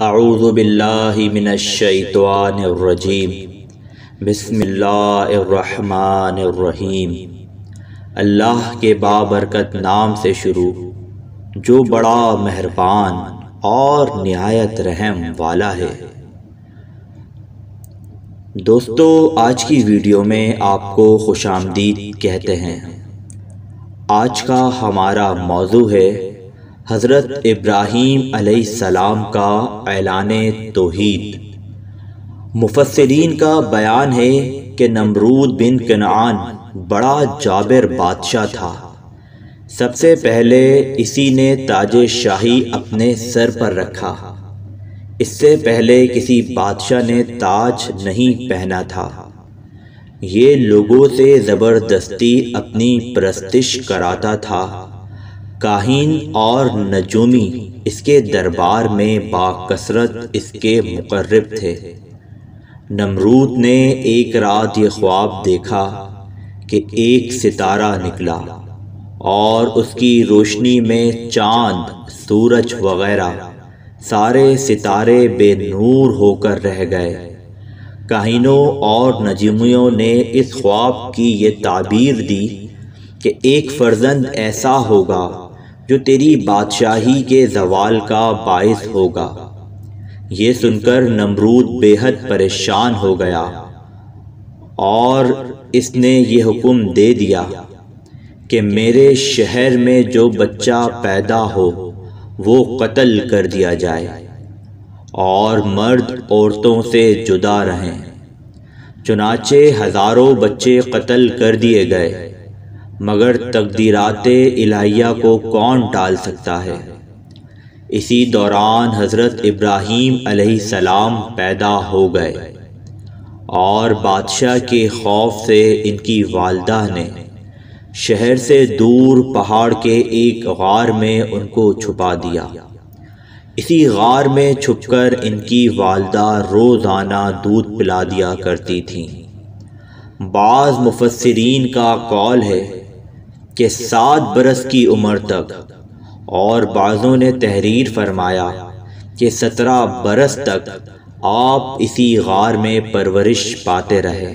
اعوذ باللہ من الشیطان الرجیم بسم اللہ الرحمن الرحیم۔ اللہ کے بابرکت نام سے شروع جو بڑا مہربان اور نہایت رحم والا ہے۔ دوستو، آج کی ویڈیو میں آپ کو خوش آمدید کہتے ہیں۔ آج کا ہمارا موضوع ہے حضرت ابراہیم علیہ السلام کا اعلان توحید۔ مفسرین کا بیان ہے کہ نمرود بن کنعان بڑا جابر بادشاہ تھا۔ سب سے پہلے اسی نے تاج شاہی اپنے سر پر رکھا۔ اس سے پہلے کسی بادشاہ نے تاج نہیں پہنا تھا۔ یہ لوگوں سے زبردستی اپنی پرستش کراتا تھا۔ کاہن اور نجومی اس کے دربار میں باکثرت اس کے مقرب تھے۔ نمرود نے ایک رات یہ خواب دیکھا کہ ایک ستارہ نکلا اور اس کی روشنی میں چاند، سورج وغیرہ سارے ستارے بے نور ہو کر رہ گئے۔ کاہنوں اور نجومیوں نے اس خواب کی یہ تعبیر دی کہ ایک فرزند ایسا ہوگا جو تیری بادشاہی کے زوال کا باعث ہوگا۔ یہ سن کر نمرود بے حد پریشان ہو گیا اور اس نے یہ حکم دے دیا کہ میرے شہر میں جو بچہ پیدا ہو وہ قتل کر دیا جائے اور مرد عورتوں سے جدا رہیں۔ چنانچہ ہزاروں بچے قتل کر دیے گئے، مگر تقدیرات الہیہ کو کون ٹال سکتا ہے۔ اسی دوران حضرت ابراہیم علیہ السلام پیدا ہو گئے اور بادشاہ کے خوف سے ان کی والدہ نے شہر سے دور پہاڑ کے ایک غار میں ان کو چھپا دیا۔ اسی غار میں چھپ کر ان کی والدہ روزانہ دودھ پلا دیا کرتی تھیں۔ بعض مفسرین کا قول ہے کہ 7 برس کی عمر تک، اور بعضوں نے تحریر فرمایا کہ 17 برس تک آپ اسی غار میں پرورش پاتے رہے۔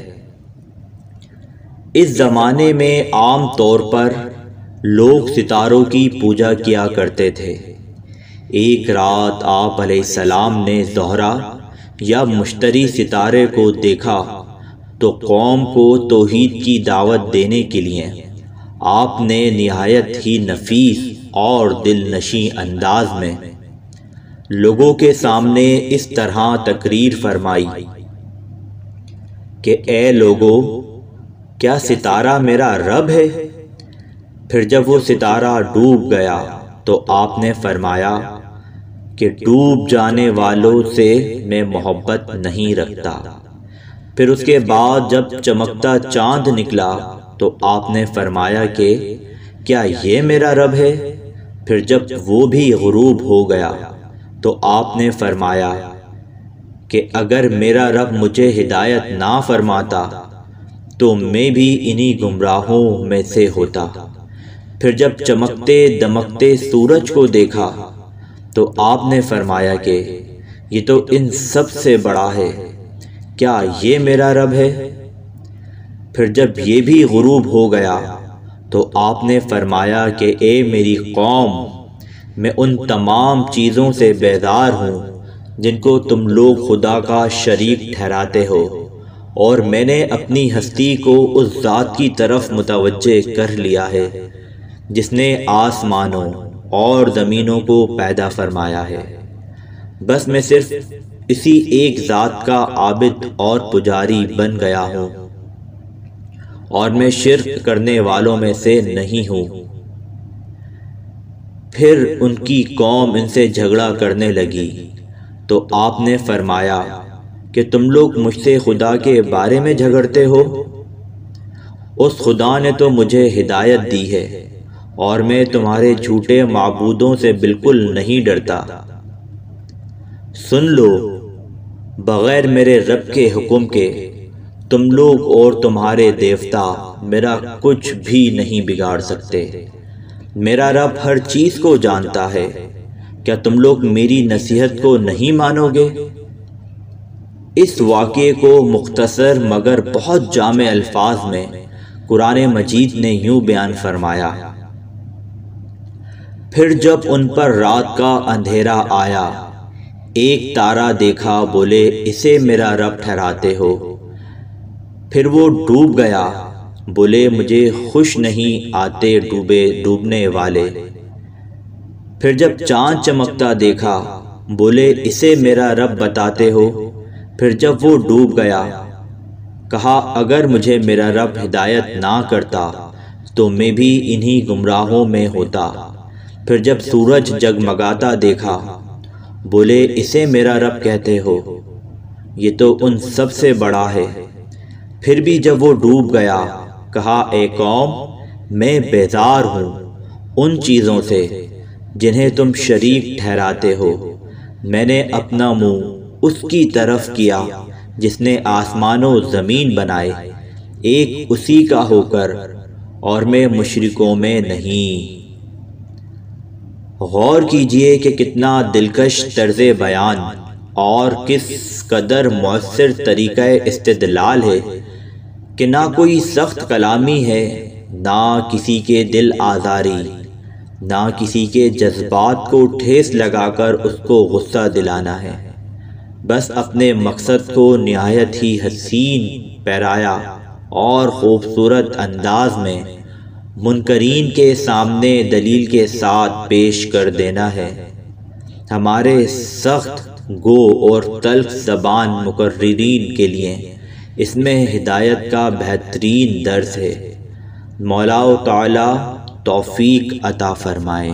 اس زمانے میں عام طور پر لوگ ستاروں کی پوجا کیا کرتے تھے۔ ایک رات آپ علیہ السلام نے زہرہ یا مشتری ستارے کو دیکھا تو قوم کو توحید کی دعوت دینے کے لیے آپ نے نہایت ہی نفیس اور دل نشیں انداز میں لوگوں کے سامنے اس طرح تقریر فرمائی کہ اے لوگو، کیا ستارہ میرا رب ہے؟ پھر جب وہ ستارہ ڈوب گیا تو آپ نے فرمایا کہ ڈوب جانے والوں سے میں محبت نہیں رکھتا۔ پھر اس کے بعد جب چمکتا چاند نکلا تو آپ نے فرمایا کہ کیا یہ میرا رب ہے؟ پھر جب وہ بھی غروب ہو گیا تو آپ نے فرمایا کہ اگر میرا رب مجھے ہدایت نہ فرماتا تو میں بھی انہی گمراہوں میں سے ہوتا۔ پھر جب چمکتے دمکتے سورج کو دیکھا تو آپ نے فرمایا کہ یہ تو ان سب سے بڑا ہے، کیا یہ میرا رب ہے؟ پھر جب یہ بھی غروب ہو گیا تو آپ نے فرمایا کہ اے میری قوم، میں ان تمام چیزوں سے بیزار ہوں جن کو تم لوگ خدا کا شریک ٹھہراتے ہو، اور میں نے اپنی ہستی کو اس ذات کی طرف متوجہ کر لیا ہے جس نے آسمانوں اور زمینوں کو پیدا فرمایا ہے۔ بس میں صرف اسی ایک ذات کا عابد اور پجاری بن گیا ہوں، اور میں شرک کرنے والوں میں سے نہیں ہوں۔ پھر ان کی قوم ان سے جھگڑا کرنے لگی تو آپ نے فرمایا کہ تم لوگ مجھ سے خدا کے بارے میں جھگڑتے ہو؟ اس خدا نے تو مجھے ہدایت دی ہے اور میں تمہارے جھوٹے معبودوں سے بالکل نہیں ڈرتا۔ سن لو، بغیر میرے رب کے حکم کے تم لوگ اور تمہارے دیوتا میرا کچھ بھی نہیں بگاڑ سکتے۔ میرا رب ہر چیز کو جانتا ہے، کیا تم لوگ میری نصیحت کو نہیں مانو گے؟ اس واقعے کو مختصر مگر بہت جامع الفاظ میں قرآن مجید نے یوں بیان فرمایا: پھر جب ان پر رات کا اندھیرا آیا، ایک تارا دیکھا، بولے اسے میرا رب ٹھہراتے ہو۔ پھر وہ ڈوب گیا، بولے مجھے خوش نہیں آتے ڈوبنے والے۔ پھر جب چاند چمکتا دیکھا، بولے اسے میرا رب بتاتے ہو۔ پھر جب وہ ڈوب گیا، کہا اگر مجھے میرا رب ہدایت نہ کرتا تو میں بھی انہی گمراہوں میں ہوتا۔ پھر جب سورج جگمگاتا دیکھا، بولے اسے میرا رب کہتے ہو، یہ تو ان سب سے بڑا ہے۔ پھر بھی جب وہ ڈوب گیا، کہا اے قوم، میں بیزار ہوں ان چیزوں سے جنہیں تم شریک ٹھہراتے ہو۔ میں نے اپنا منہ اس کی طرف کیا جس نے آسمان و زمین بنائے، ایک اسی کا ہو کر، اور میں مشرکوں میں نہیں۔ غور کیجئے کہ کتنا دلکش طرز بیان اور کس قدر مؤثر طریقہ استدلال ہے کہ نہ کوئی سخت کلامی ہے، نہ کسی کے دل آزاری، نہ کسی کے جذبات کو ٹھیس لگا کر اس کو غصہ دلانا ہے۔ بس اپنے مقصد کو نہایت ہی حسین پیرایا اور خوبصورت انداز میں منکرین کے سامنے دلیل کے ساتھ پیش کر دینا ہے۔ ہمارے سخت گو اور تلخ زبان مقررین کے لیے اس میں ہدایت کا بہترین درس ہے۔ مولا تعالی توفیق عطا فرمائے۔